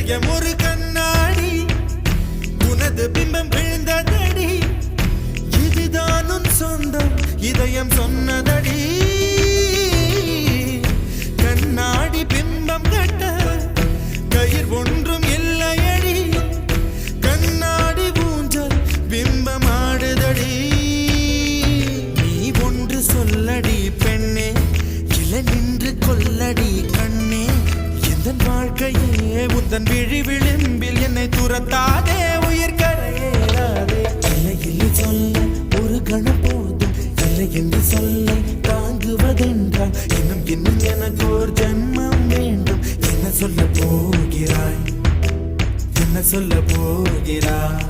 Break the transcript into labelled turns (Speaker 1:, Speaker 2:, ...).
Speaker 1: இதயம் ஒரு கண்ணாடி உனது பிம்பம் விழுந்ததடி இதுதான் உன் சொந்தம் இதயம் சொன்னதடி கண்ணாடி பிம்பம் கட்ட கயிர் ஒன்றும் இல்லையடி கண்ணாடி ஊஞ்சல் பிம்பம் ஆடுதடி நீ ஒன்று சொல்லடி பெண்ணே இல நின்று கொல்லடி கண்ணே எந்தன் வாழ்க்கையே உந்தன் விழி விளிம்பில் என்னை துரத்தாதே உயிர் கரையேறாதே இல்லை இல்லை சொல்ல ஒரு கணம் போதும் இல்லை என்று சொல்ல தாங்குவதென்றால் இன்னும் இன்னும் எனக்கு ஒரு ஜன்மம் வேண்டும் என்ன சொல்ல போகிறாய் என்ன சொல்ல போகிறாய்